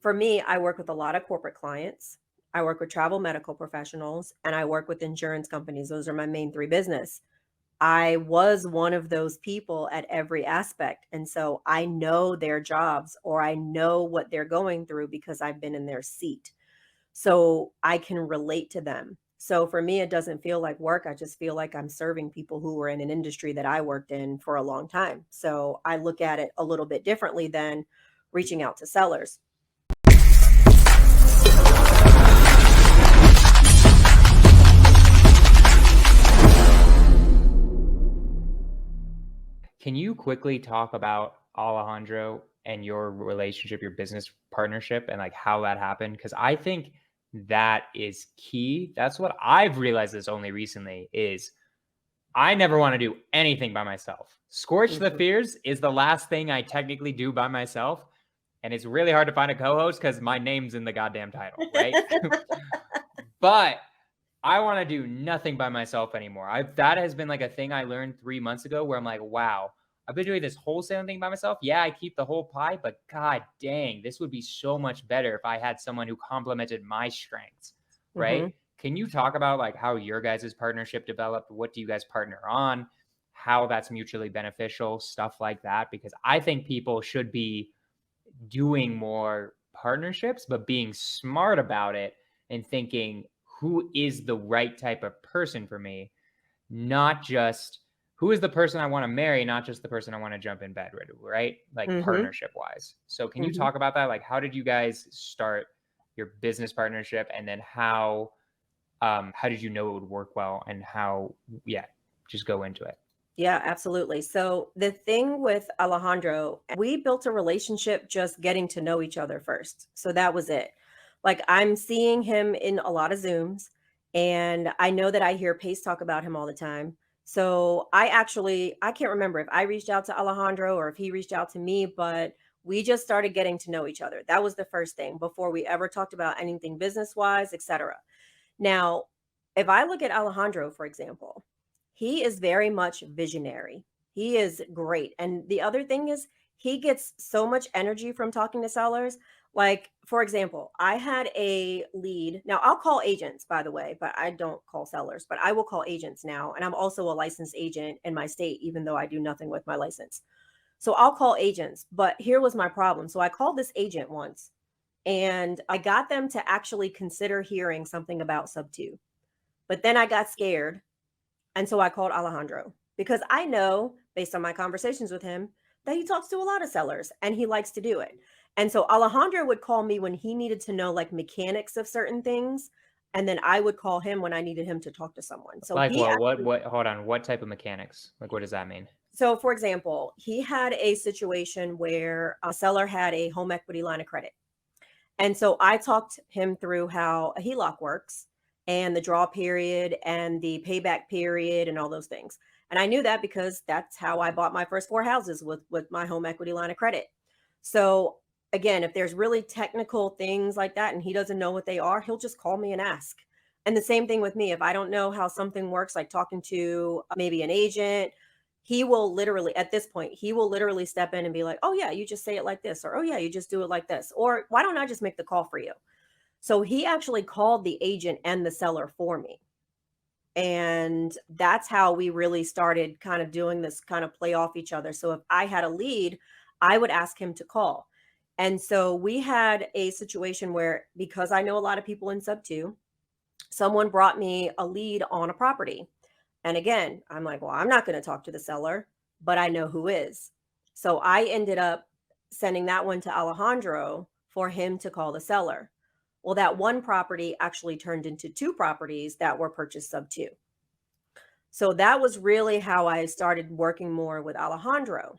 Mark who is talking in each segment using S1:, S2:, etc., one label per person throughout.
S1: For me, I work with a lot of corporate clients. I work with travel medical professionals and I work with insurance companies. Those are my main three business. I was one of those people at every aspect. And so I know their jobs or I know what they're going through because I've been in their seat. So I can relate to them. So for me, it doesn't feel like work. I just feel like I'm serving people who were in an industry that I worked in for a long time. So I look at it a little bit differently than reaching out to sellers.
S2: Can you quickly talk about Alejandro and your relationship, your business partnership, and like how that happened? Because I think that is key. That's what I've realized this only recently is I never want to do anything by myself. Skorch The Fears is the last thing I technically do by myself. And it's really hard to find a co-host because my name's in the goddamn title, right? But I want to do nothing by myself anymore. That has been like a thing I learned 3 months ago where I'm like, wow, I've been doing this wholesaling thing by myself. Yeah, I keep the whole pie, but god dang, this would be so much better if I had someone who complemented my strengths, right?
S1: Mm-hmm.
S2: Can you talk about like how your guys' partnership developed? What do you guys partner on? How that's mutually beneficial, stuff like that? Because I think people should be doing more partnerships, but being smart about it and thinking, who is the right type of person for me, not just who is the person I want to marry, not just the person I want to jump in bed with, right? Like partnership wise. So can you talk about that? Like, how did you guys start your business partnership, and then how did you know it would work well, and how, just go into it.
S1: Yeah, absolutely. So the thing with Alejandro, we built a relationship just getting to know each other first. So that was it. Like I'm seeing him in a lot of Zooms, and I know that I hear Pace talk about him all the time. So I can't remember if I reached out to Alejandro or if he reached out to me, but we just started getting to know each other. That was the first thing before we ever talked about anything business wise, etc. Now, if I look at Alejandro, for example, he is very much visionary. He is great. And the other thing is, he gets so much energy from talking to sellers. Like, for example, I had a lead. Now, I'll call agents, by the way, but I don't call sellers, but I will call agents now. And I'm also a licensed agent in my state, even though I do nothing with my license. So I'll call agents. But here was my problem. So I called this agent once and I got them to actually consider hearing something about subto. But then I got scared. And so I called Alejandro because I know, based on my conversations with him, that he talks to a lot of sellers and he likes to do it. And so Alejandro would call me when he needed to know like mechanics of certain things. And then I would call him when I needed him to talk to someone. So
S2: like
S1: he
S2: what hold on, what type of mechanics? Like, what does that mean?
S1: So for example, he had a situation where a seller had a home equity line of credit. And so I talked him through how a HELOC works and the draw period and the payback period and all those things. And I knew that because that's how I bought my first 4 houses with my home equity line of credit. So again, if there's really technical things like that and he doesn't know what they are, he'll just call me and ask. And the same thing with me. If I don't know how something works, like talking to maybe an agent, he will literally, at this point, he will literally step in and be like, oh yeah, you just say it like this, or oh yeah, you just do it like this, or why don't I just make the call for you? So he actually called the agent and the seller for me. And that's how we really started kind of doing this kind of play off each other. So if I had a lead, I would ask him to call. And so we had a situation where, because I know a lot of people in subto, someone brought me a lead on a property. And again, I'm like, well, I'm not going to talk to the seller, but I know who is. So I ended up sending that one to Alejandro for him to call the seller. Well, that one property actually turned into 2 properties that were purchased subto. So that was really how I started working more with Alejandro.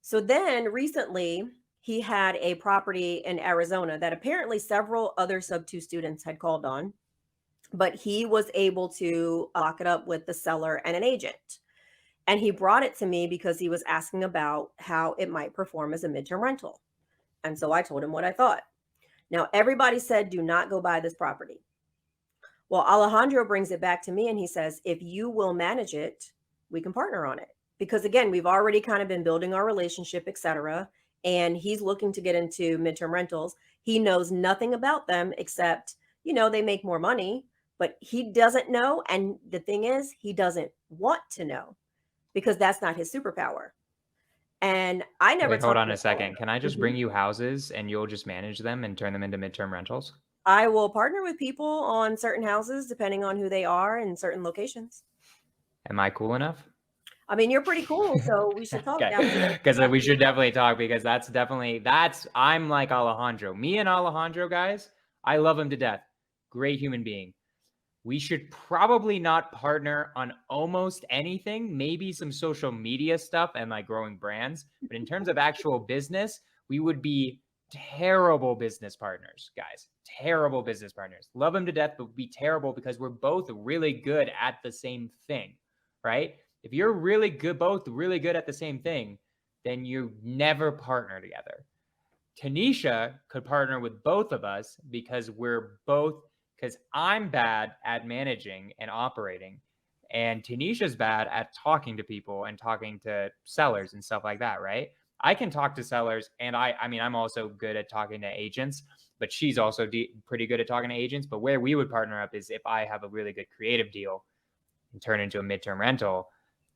S1: So then recently, he had a property in Arizona that apparently several other subto students had called on, but he was able to lock it up with the seller and an agent. And he brought it to me because he was asking about how it might perform as a midterm rental. And so I told him what I thought. Now, everybody said, do not go buy this property. Well, Alejandro brings it back to me and he says, if you will manage it, we can partner on it. Because again, we've already kind of been building our relationship, etc. and he's looking to get into midterm rentals. He knows nothing about them except, they make more money, but he doesn't know. And the thing is, he doesn't want to know because that's not his superpower. And I never
S2: Wait, hold
S1: talked
S2: on
S1: to
S2: a second. Can I just
S1: Mhm.
S2: bring you houses and you'll just manage them and turn them into midterm rentals?
S1: I will partner with people on certain houses depending on who they are in certain locations.
S2: Am I cool enough?
S1: I mean, you're pretty cool, so we should talk after
S2: Okay,
S1: this.
S2: because we should definitely talk, because I'm like Alejandro. Me and Alejandro, guys, I love him to death. Great human being. We should probably not partner on almost anything, maybe some social media stuff and like growing brands. But in terms of actual business, we would be terrible business partners, guys. Terrible business partners. Love him to death, but be terrible because we're both really good at the same thing, right? If you're really good, both really good at the same thing, then you never partner together. Tanisha could partner with both of us because I'm bad at managing and operating, and Tanisha's bad at talking to people and talking to sellers and stuff like that, right? I can talk to sellers, and I'm also good at talking to agents, but she's also pretty good at talking to agents. But where we would partner up is if I have a really good creative deal and turn into a midterm rental.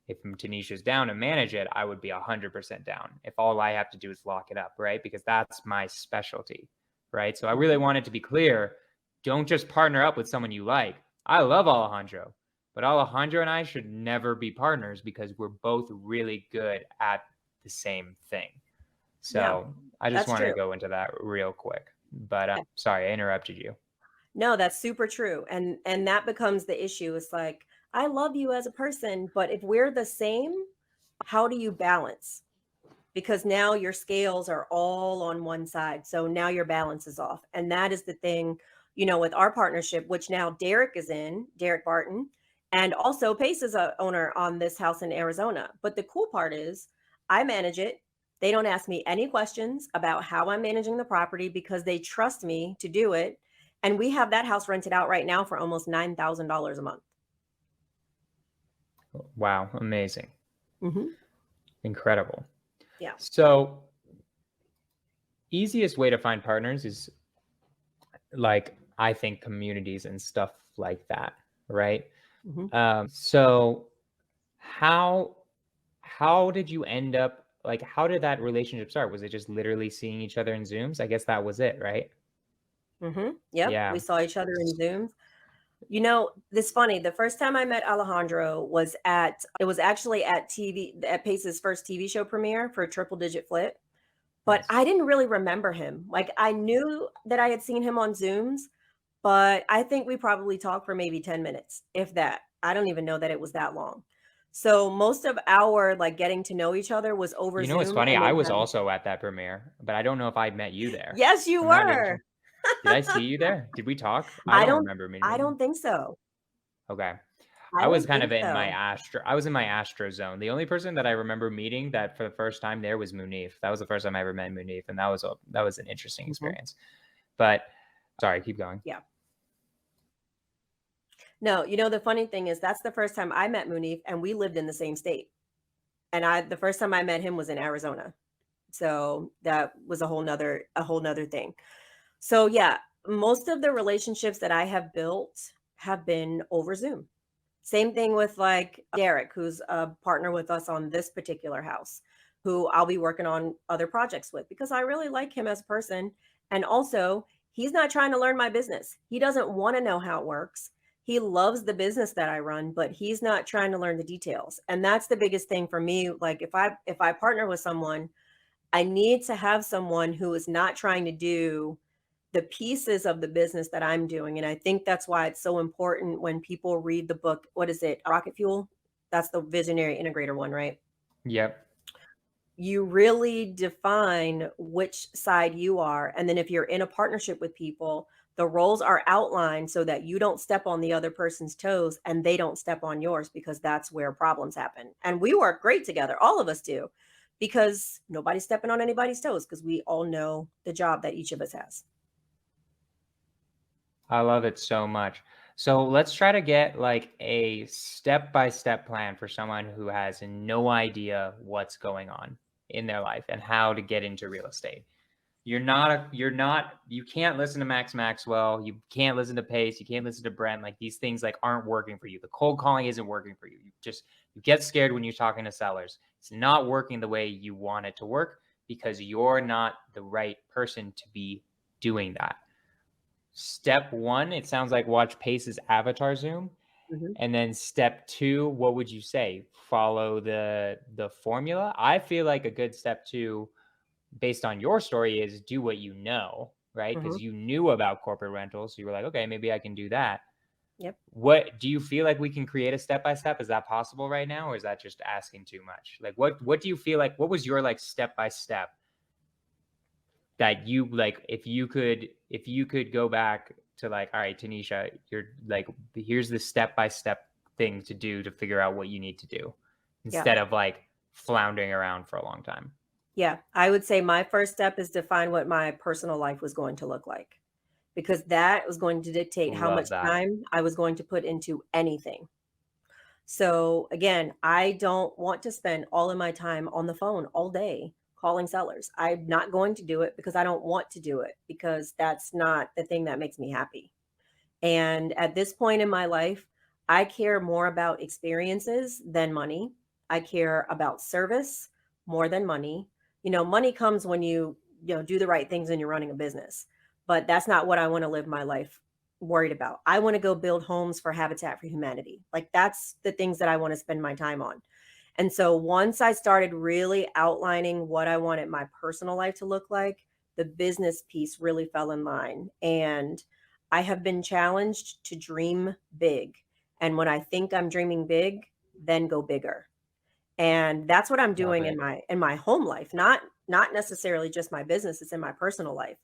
S2: If Tanisha's down to manage it, I would be 100% down. If all I have to do is lock it up, right? Because that's my specialty, right? So I really want it to be clear. Don't just partner up with someone you like. I love Alejandro, but Alejandro and I should never be partners because we're both really good at the same thing.
S1: Yeah,
S2: So I just
S1: that's
S2: wanted to
S1: true.
S2: go into that real quick. But sorry, I interrupted you.
S1: No, that's super true. And that becomes the issue. It's like, I love you as a person, but if we're the same, how do you balance? Because now your scales are all on one side. So now your balance is off. And that is the thing, with our partnership, which now Derek is in, Derek Barton, and also Pace is a owner on this house in Arizona. But the cool part is I manage it. They don't ask me any questions about how I'm managing the property because they trust me to do it. And we have that house rented out right now for almost $9,000 a month.
S2: Wow, amazing.
S1: Mm-hmm.
S2: Incredible.
S1: Yeah.
S2: So easiest way to find partners is, like, I think, communities and stuff like that, right?
S1: Mm-hmm.
S2: So how did you end up, like, how did that relationship start? Was it just literally seeing each other in Zooms? I guess that was it, right?
S1: Mm-hmm. Yep. We
S2: Yeah.
S1: saw each other in Zooms. This funny. The first time I met Alejandro it was actually at Pace's first TV show premiere for Triple Digit Flip. But
S2: Nice.
S1: I didn't really remember him. Like I knew that I had seen him on Zooms, but I think we probably talked for maybe 10 minutes, if that. I don't even know that it was that long. So most of our like getting to know each other was over
S2: You know what's
S1: Zoom
S2: funny?
S1: and
S2: I
S1: then
S2: was
S1: having
S2: also at that premiere, but I don't know if I met you there.
S1: Yes, you
S2: I'm not even
S1: were.
S2: sure. Did I see you there? Did we talk? I
S1: I
S2: don't
S1: don't
S2: remember
S1: I
S2: meeting you.
S1: don't think so.
S2: Okay.
S1: I
S2: I was
S1: don't
S2: kind of
S1: think
S2: in my
S1: so.
S2: Astro zone. The only person that I remember meeting that for the first time there was Munif. That was the first time I ever met Munif, and that was an interesting
S1: Mhm.
S2: experience. But sorry, keep going.
S1: Yeah. No, the funny thing is that's the first time I met Munif and we lived in the same state. And the first time I met him was in Arizona. So that was a whole nother thing. So yeah, most of the relationships that I have built have been over Zoom. Same thing with like Derek, who's a partner with us on this particular house, who I'll be working on other projects with because I really like him as a person. And also, he's not trying to learn my business. He doesn't want to know how it works. He loves the business that I run, but he's not trying to learn the details. And that's the biggest thing for me. Like if I partner with someone, I need to have someone who is not trying to do the pieces of the business that I'm doing. And I think that's why it's so important when people read the book. What is it? Rocket Fuel? That's the visionary integrator one, right?
S2: Yep.
S1: You really define which side you are. And then if you're in a partnership with people, the roles are outlined so that you don't step on the other person's toes and they don't step on yours because that's where problems happen. And we work great together. All of us do because nobody's stepping on anybody's toes because we all know the job that each of us has.
S2: I love it so much. So let's try to get like a step-by-step plan for someone who has no idea what's going on in their life and how to get into real estate. You can't listen to Max Maxwell. You can't listen to Pace. You can't listen to Brent. Like, these things like aren't working for you. The cold calling isn't working for you. You get scared when you're talking to sellers. It's not working the way you want it to work because you're not the right person to be doing that. Step one, it sounds like watch Pace's avatar Zoom.
S1: Mhm.
S2: And then step two, what would you say? Follow the formula? I feel like a good step two, based on your story, is do what you know, right? Because
S1: Mhm.
S2: you knew about corporate rentals. So you were like, okay, maybe I can do that.
S1: Yep.
S2: What do you feel like we can create a step-by-step? Is that possible right now? Or is that just asking too much? Like, what do you feel like, what was your like step-by-step that you like, if you could go back to like, all right, Tanisha, you're like, here's the step-by-step thing to do to figure out what you need to do
S1: Yeah.
S2: instead of like floundering around for a long time.
S1: Yeah. I would say my first step is define what my personal life was going to look like, because that was going to dictate how much
S2: Love that.
S1: time I was going to put into anything. So again, I don't want to spend all of my time on the phone all day calling sellers. I'm not going to do it because I don't want to do it, because that's not the thing that makes me happy. And at this point in my life, I care more about experiences than money. I care about service more than money. Money comes when you do the right things and you're running a business. But that's not what I want to live my life worried about. I want to go build homes for Habitat for Humanity. Like, that's the things that I want to spend my time on. And so once I started really outlining what I wanted my personal life to look like, the business piece really fell in line. And I have been challenged to dream big. And when I think I'm dreaming big, then go bigger. And that's what I'm
S2: Love
S1: doing in
S2: it.
S1: my home life, not necessarily just my business, it's in my personal life.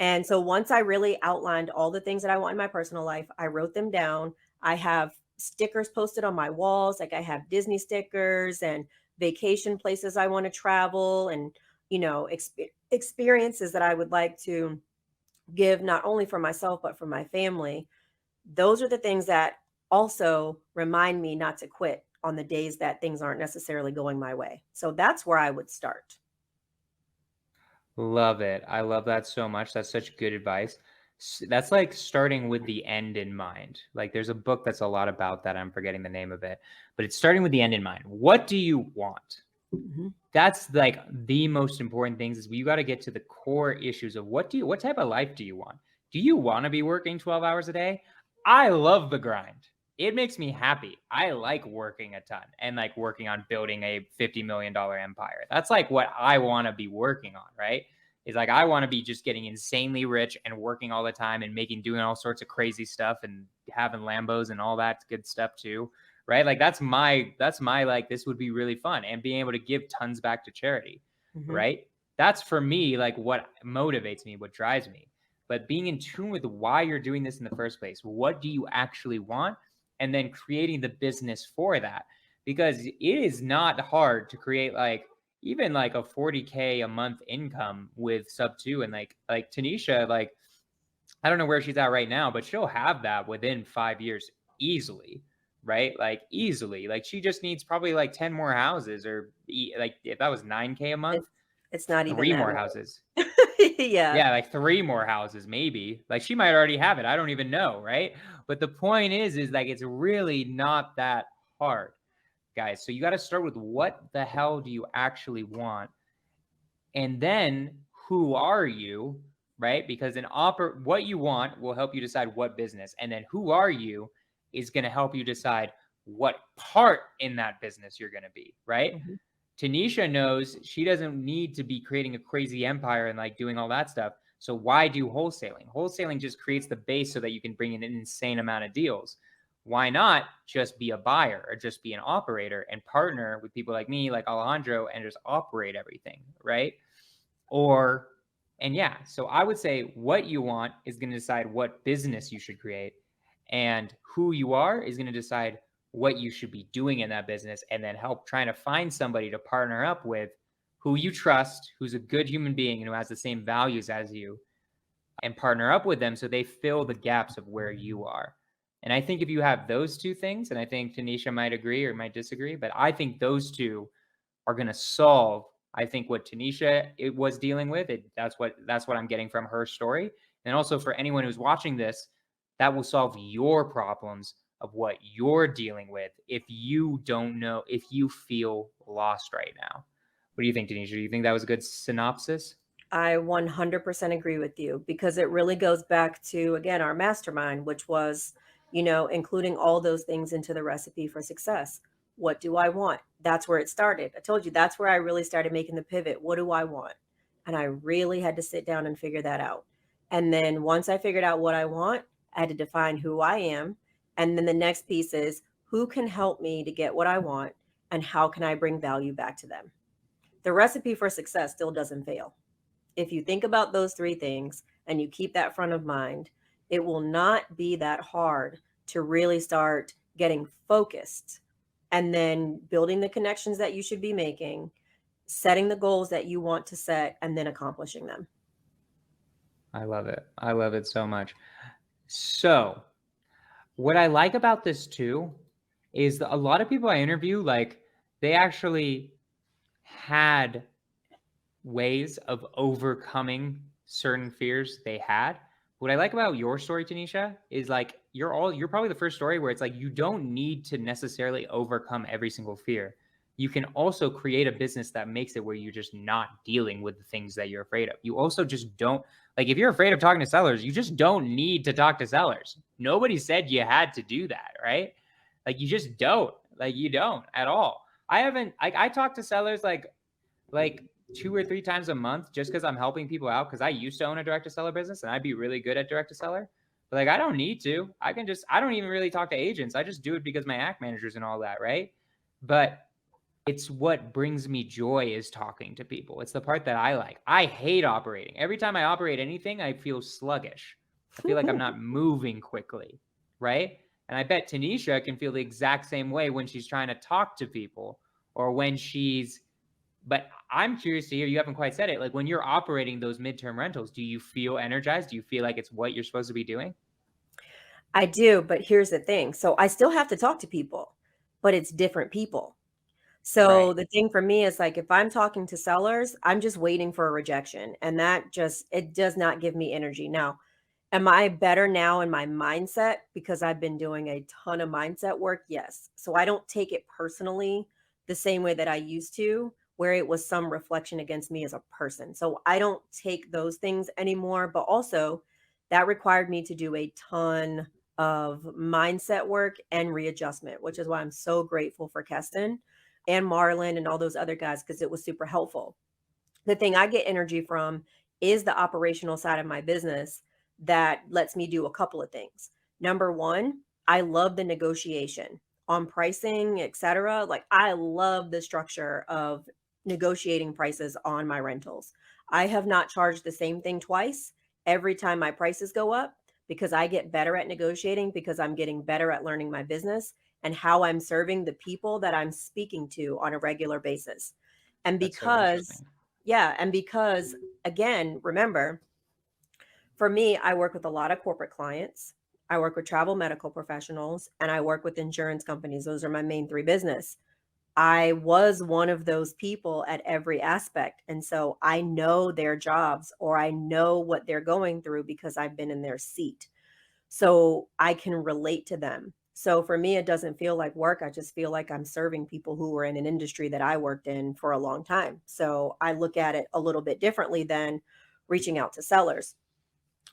S1: And so once I really outlined all the things that I want in my personal life, I wrote them down. I have stickers posted on my walls, like I have Disney stickers and vacation places I want to travel, and experiences that I would like to give, not only for myself but for my family. Those are the things that also remind me not to quit on the days that things aren't necessarily going my way. So that's where I would start.
S2: Love it. I love that so much. That's such good advice. That's like starting with the end in mind. Like, there's a book that's a lot about that. I'm forgetting the name of it, but it's starting with the end in mind. What do you want?
S1: Mhm.
S2: That's like the most important things, is you got to get to the core issues of what type of life do you want? Do you want to be working 12 hours a day? I love the grind. It makes me happy. I like working a ton and like working on building a $50 million empire. That's like what I want to be working on, right? Is like, I want to be just getting insanely rich and working all the time and doing all sorts of crazy stuff and having Lambos and all that good stuff too, right? Like, that's my like, this would be really fun, and being able to give tons back to charity,
S1: Mhm.
S2: right? That's for me, like, what motivates me, what drives me. But being in tune with why you're doing this in the first place, what do you actually want? And then creating the business for that, because it is not hard to create like even like a 40K a month income with subto. And like Tanisha, like, I don't know where she's at right now, but she'll have that within 5 years easily, right? Like, easily. Like, she just needs probably like 10 more houses, or like, if that was 9K a month,
S1: It's it's not even
S2: 3
S1: that
S2: more
S1: much.
S2: houses.
S1: Yeah.
S2: Yeah, like 3 more houses, maybe. Like, she might already have it. I don't even know, right? But the point is like, it's really not that hard, guys. So you got to start with, what the hell do you actually want? And then, who are you, right? Because what you want will help you decide what business, and then who are you is going to help you decide what part in that business you're going to be, right?
S1: Mhm.
S2: Tanisha knows she doesn't need to be creating a crazy empire and like doing all that stuff. So why do wholesaling? Wholesaling just creates the base so that you can bring in an insane amount of deals. Why not just be a buyer or just be an operator and partner with people like me, like Alejandro, and just operate everything, right? Or, and yeah, so I would say what you want is going to decide what business you should create, and who you are is going to decide what you should be doing in that business, and then help trying to find somebody to partner up with who you trust, who's a good human being and who has the same values as you, and partner up with them so they fill the gaps of where you are. And I think if you have those two things, and I think Tanisha might agree or might disagree, but I think those two are going to solve I think what Tanisha it was dealing with, that's what I'm getting from her story. And also for anyone who's watching this, that will solve your problems of what you're dealing with if you don't know, if you feel lost right now. What do you think, Tanisha? Do you think that was a good synopsis?
S1: I 100% agree with you because it really goes back to, again, our mastermind, which was, including all those things into the recipe for success. What do I want? That's where it started. I told you that's where I really started making the pivot. What do I want? And I really had to sit down and figure that out. And then once I figured out what I want, I had to define who I am. And then the next piece is who can help me to get what I want and how can I bring value back to them? The recipe for success still doesn't fail. If you think about those three things and you keep that front of mind, it will not be that hard to really start getting focused and then building the connections that you should be making, setting the goals that you want to set, and then accomplishing them.
S2: I love it. I love it so much. So, what I like about this too is that a lot of people I interview, like, they actually had ways of overcoming certain fears they had. What I like about your story, Tanisha, is like you're probably the first story where it's like you don't need to necessarily overcome every single fear. You can also create a business that makes it where you're just not dealing with the things that you're afraid of. You also just don't, like, if you're afraid of talking to sellers, you just don't need to talk to sellers. Nobody said you had to do that, right? Like, you just don't. Like, you don't at all. I talk to sellers like 2 or 3 times a month just because I'm helping people out, because I used to own a direct to seller business and I'd be really good at direct to seller. But like, I don't need to. I don't even really talk to agents. I just do it because my act managers and all that, right? But it's what brings me joy is talking to people. It's the part that I like. I hate operating. Every time I operate anything, I feel sluggish. I feel like I'm not moving quickly, right? And I bet Tanisha can feel the exact same way when she's trying to talk to people or when she's, but I'm curious to hear, you haven't quite said it. Like, when you're operating those midterm rentals, do you feel energized? Do you feel like it's what you're supposed to be doing?
S1: I do, but here's the thing. So I still have to talk to people, but it's different people. So
S2: Right.
S1: the thing for me is like if I'm talking to sellers, I'm just waiting for a rejection. And that just it does not give me energy. Now, am I better now in my mindset because I've been doing a ton of mindset work? Yes. So I don't take it personally the same way that I used to, where it was some reflection against me as a person. So I don't take those things anymore. But also, that required me to do a ton of mindset work and readjustment, which is why I'm so grateful for Keston and Marlon and all those other guys because it was super helpful. The thing I get energy from is the operational side of my business that lets me do a couple of things. Number one, I love the negotiation on pricing, etc. Like I love the structure of negotiating prices on my rentals. I have not charged the same thing twice every time my prices go up because I get better at negotiating because I'm getting better at learning my business and how I'm serving the people that I'm speaking to on a regular basis. And
S2: That's so
S1: because
S2: interesting.
S1: yeah, and because again, remember, for me, I work with a lot of corporate clients. I work with travel medical professionals and I work with insurance companies. Those are my main three business. I was one of those people at every aspect. And so I know their jobs or I know what they're going through because I've been in their seat. So I can relate to them. So for me, it doesn't feel like work. I just feel like I'm serving people who were in an industry that I worked in for a long time. So I look at it a little bit differently than reaching out to sellers.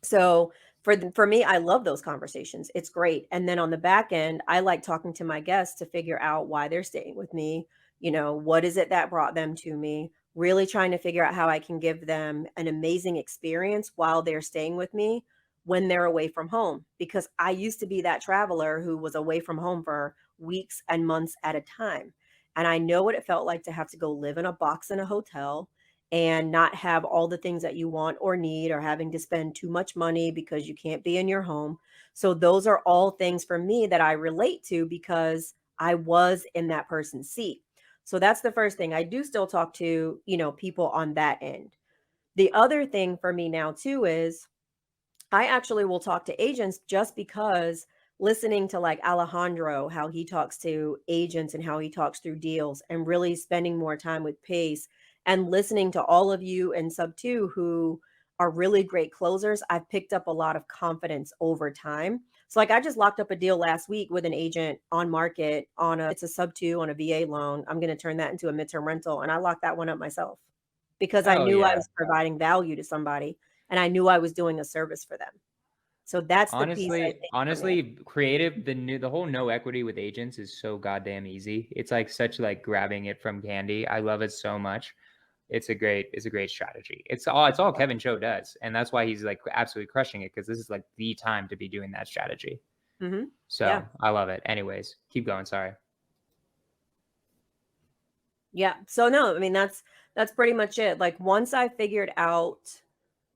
S1: So for me, I love those conversations. It's great. And then on the back end, I like talking to my guests to figure out why they're staying with me. What is it that brought them to me? Really trying to figure out how I can give them an amazing experience while they're staying with me when they're away from home. Because I used to be that traveler who was away from home for weeks and months at a time. And I know what it felt like to have to go live in a box in a hotel and not have all the things that you want or need or having to spend too much money because you can't be in your home. So those are all things for me that I relate to because I was in that person's seat. So that's the first thing. I do still talk to, people on that end. The other thing for me now too is I actually will talk to agents just because listening to like Alejandro, how he talks to agents and how he talks through deals and really spending more time with Pace And listening to all of you and Subto who are really great closers, I've picked up a lot of confidence over time. So like I just locked up a deal last week with an agent on market on it's a Subto on a VA loan. I'm going to turn that into a midterm rental, and I locked that one up myself because I
S2: Oh
S1: knew I
S2: yeah.
S1: was providing value to somebody and I knew I was doing a service for them. So that's the piece I think for me.
S2: Honestly, creative, the whole no equity with agents is so goddamn easy. It's like such like grabbing it from candy. I love it so much. It's a great strategy. It's all Kevin Cho does. And that's why he's like absolutely crushing it, because this is like the time to be doing that strategy.
S1: Mm-hmm.
S2: So
S1: Yeah.
S2: I love it. Anyways, keep going. Sorry.
S1: Yeah. So no, I mean that's pretty much it. Like once I figured out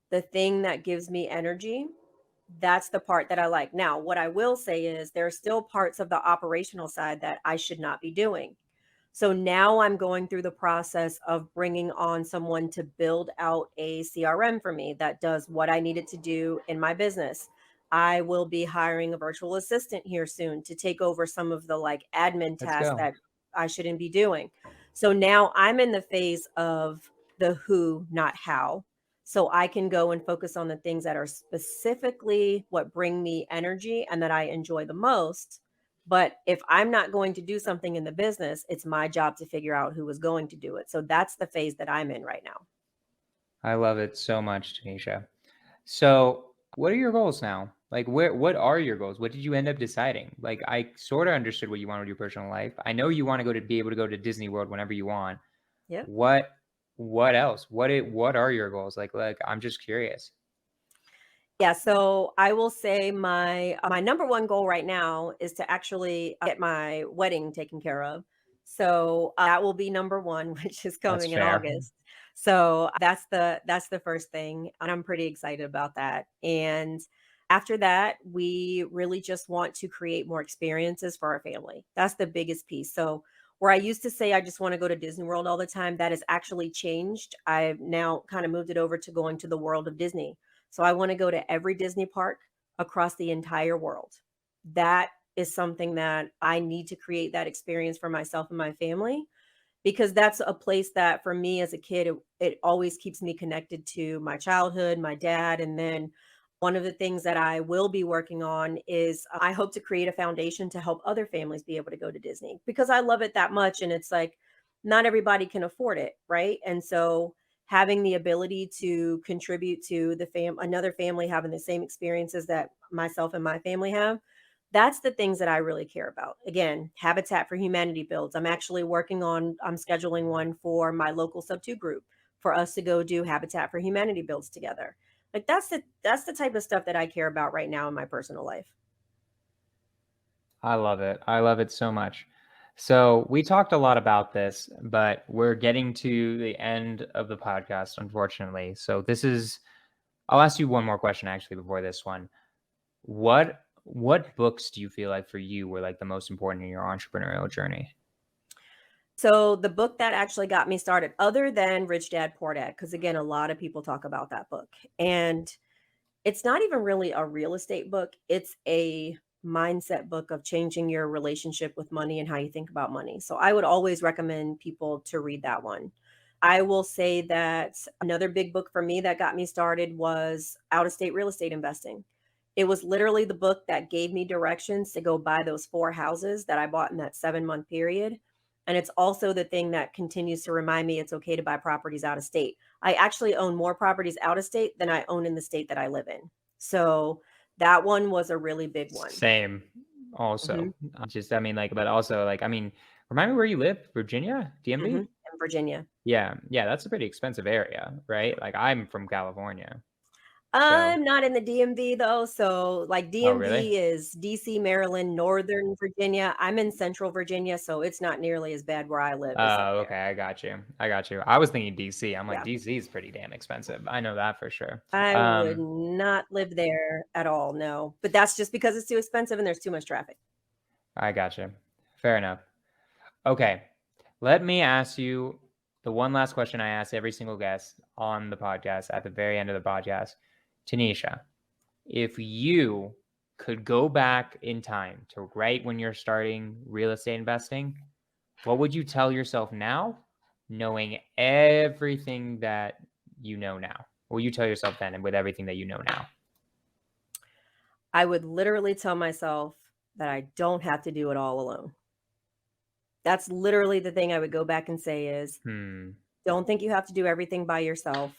S1: the thing that gives me energy, that's the part that I like. Now, what I will say is there are still parts of the operational side that I should not be doing. So now I'm going through the process of bringing on someone to build out a CRM for me that does what I needed to do in my business. I will be hiring a virtual assistant here soon to take over some of the like admin
S2: Let's
S1: tasks
S2: go.
S1: that I shouldn't be doing. So now I'm in the phase of the who, not how. So I can go and focus on the things that are specifically what bring me energy and that I enjoy the most. But if I'm not going to do something in the business, it's my job to figure out who is going to do it. So that's the phase that I'm in right now.
S2: I love it so much, Tanisha. So what are your goals now? Like what are your goals? What did you end up deciding? Like I sort of understood what you want to do personal life. I know you want to be able to go to Disney World whenever you want.
S1: Yep.
S2: What else? What are your goals? Like I'm just curious.
S1: Yeah, so I will say my number one goal right now is to actually get my wedding taken care of. So that will be number one, which is
S2: That's
S1: coming in
S2: fair.
S1: August. So that's the first thing, and I'm pretty excited about that. And after that, we really just want to create more experiences for our family. That's the biggest piece. So where I used to say I just want to go to Disney World all the time, that has actually changed. I've now kind of moved it over to going to the world of Disney. So I want to go to every Disney park across the entire world. That is something that I need to create that experience for myself and my family, because that's a place that for me as a kid, it always keeps me connected to my childhood, my dad. And then one of the things that I will be working on is I hope to create a foundation to help other families be able to go to Disney because I love it that much. And it's like, not everybody can afford it. Right. And so having the ability to contribute to another family having the same experiences that myself and my family have, that's the things that I really care about. Again, Habitat for Humanity builds. I'm scheduling one for my local Subto group for us to go do Habitat for Humanity builds together. Like that's the type of stuff that I care about right now in my personal life.
S2: I love it. I love it so much. So we talked a lot about this, but we're getting to the end of the podcast, unfortunately. So I'll ask you one more question actually before this one. What books do you feel like for you were like the most important in your entrepreneurial journey?
S1: So the book that actually got me started, other than Rich Dad Poor Dad, because again, a lot of people talk about that book. And it's not even really a real estate book. It's a mindset book of changing your relationship with money and how you think about money. So I would always recommend people to read that one. I will say that another big book for me that got me started was Out of State Real Estate Investing. It was literally the book that gave me directions to go buy those 4 houses that I bought in that 7-month period. And it's also the thing that continues to remind me it's okay to buy properties out of state. I actually own more properties out of state than I own in the state that I live in. So that one was a really big one.
S2: Same. Also,
S1: Mhm,
S2: but also like, I mean, remind me where you live, Virginia, DMV?
S1: in Virginia.
S2: Yeah, that's a pretty expensive area, right? Like I'm from California, so.
S1: I'm not in the DMV though, so like
S2: Oh, really?
S1: DMV is DC, Maryland, Northern Virginia. I'm in Central Virginia, so it's not nearly as bad where I live as up
S2: Oh,
S1: there.
S2: okay, I got you. I was thinking DC. I'm like,
S1: Yeah.
S2: DC is pretty damn expensive. I know that for sure.
S1: I would not live there at all, no. But that's just because it's too expensive and there's too much traffic.
S2: I got you. Fair enough. Okay, let me ask you the one last question I ask every single guest on the podcast at the very end of the podcast. Tanisha, if you could go back in time to right when you're starting real estate investing, what would you tell yourself now? knowing everything that you know now? What will you tell yourself then, and with everything that you know now?
S1: I would literally tell myself that I don't have to do it all alone. That's literally the thing I would go back and say is, don't think you have to do everything by yourself,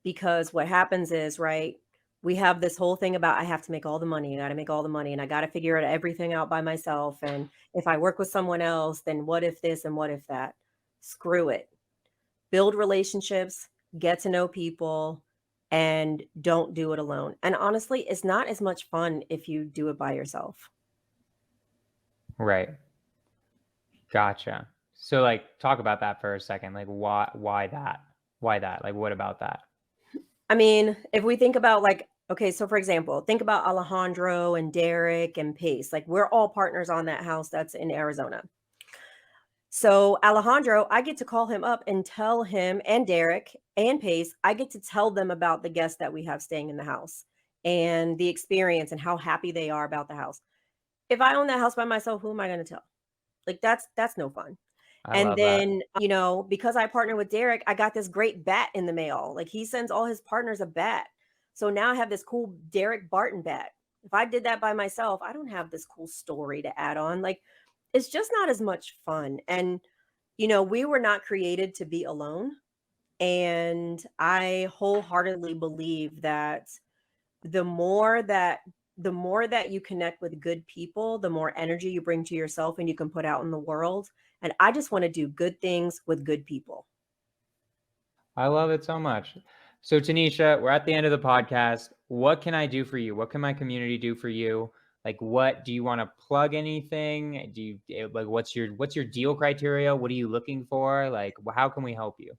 S1: because what happens is, right, we have this whole thing about I have to make all the money, I got to make all the money, and I got to figure out everything out by myself. And if I work with someone else, then what if this and what if that? Screw it. Build relationships, get to know people, and don't do it alone. And honestly, it's not as much fun if you do it by yourself.
S2: Right. Gotcha. So like talk about that for a second. Like why that? Why that? Like what about that?
S1: I mean, if we think about like, okay, so for example, think about Alejandro and Derek and Pace. Like we're all partners on that house that's in Arizona. So Alejandro, I get to call him up and tell him, and Derek and Pace, I get to tell them about the guests that we have staying in the house and the experience and how happy they are about the house. If I own that house by myself, who am I going to tell? Like that's no fun.
S2: I
S1: And
S2: love that.
S1: then, because I partner with Derek, I got this great bat in the mail. Like he sends all his partners a bat. So now I have this cool Derek Barton bat. If I did that by myself, I don't have this cool story to add on. Like it's just not as much fun. And, we were not created to be alone. And I wholeheartedly believe that the more that the more that you connect with good people, the more energy you bring to yourself and you can put out in the world. And I just want to do good things with good people.
S2: I love it so much. So Tanishia, we're at the end of the podcast. What can I do for you? What can my community do for you? Like, what do you want to plug anything? Do you like what's your deal criteria? What are you looking for? Like, how can we help you?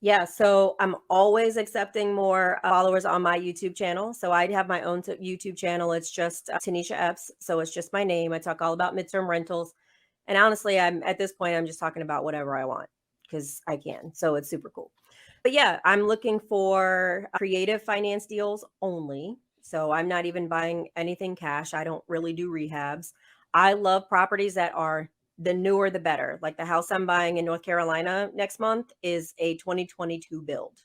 S1: Yeah, so I'm always accepting more followers on my YouTube channel. So I have my own YouTube channel. It's just Tanishia Epps. So it's just my name. I talk all about midterm rentals. And honestly, I'm at this point, I'm just talking about whatever I want because I can. So it's super cool. But yeah, I'm looking for creative finance deals only. So I'm not even buying anything cash. I don't really do rehabs. I love properties that are the newer the better. Like the house I'm buying in North Carolina next month is a 2022 build.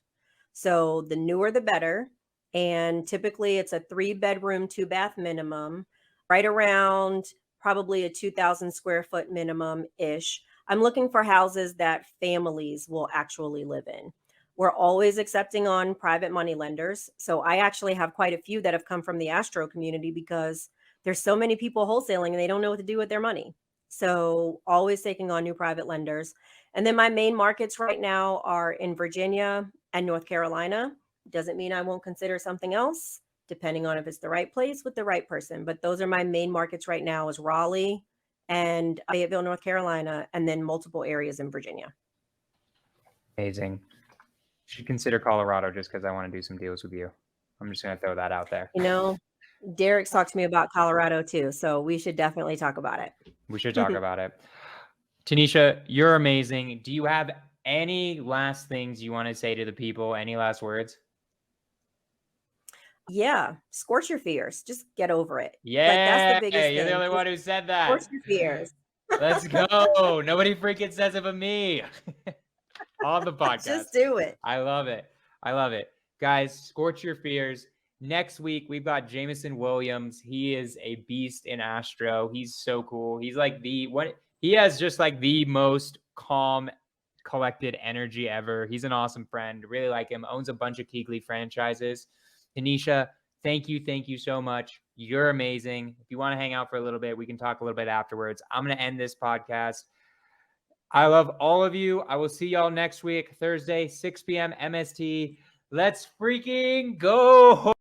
S1: So the newer the better. And typically it's a 3-bedroom, 2-bath minimum, right around probably a 2,000 square foot minimum ish. I'm looking for houses that families will actually live in. We're always accepting on private money lenders. So I actually have quite a few that have come from the Astro community because there's so many people wholesaling and they don't know what to do with their money. So always taking on new private lenders. And then my main markets right now are in Virginia and North Carolina. Doesn't mean I won't consider something else, depending on if it's the right place with the right person. But those are my main markets right now is Raleigh and Fayetteville, North Carolina, and then multiple areas in Virginia.
S2: Amazing. Should consider Colorado just because I want to do some deals with you. I'm just going to throw that out there.
S1: Derek's talked to me about Colorado too, so we should definitely talk about it.
S2: We should talk about it. Tanishia, you're amazing. Do you have any last things you want to say to the people? Any last words?
S1: Yeah, scorch your fears. Just get over it.
S2: Yeah,
S1: like that's the biggest thing.
S2: You're the only one who said that.
S1: Scorch your fears.
S2: Let's go. Nobody freaking says it but me. On the podcast.
S1: Just do it.
S2: I love it. I love it. Guys, scorch your fears. Next week, we've got Jameson Williams. He is a beast in Astro. He's so cool. He's like he has just like the most calm, collected energy ever. He's an awesome friend. Really like him. Owns a bunch of Keegley franchises. Tanishia, thank you so much. You're amazing. If you want to hang out for a little bit, we can talk a little bit afterwards. I'm going to end this podcast. I love all of you. I will see y'all next week, Thursday, 6 p.m. MST. Let's freaking go.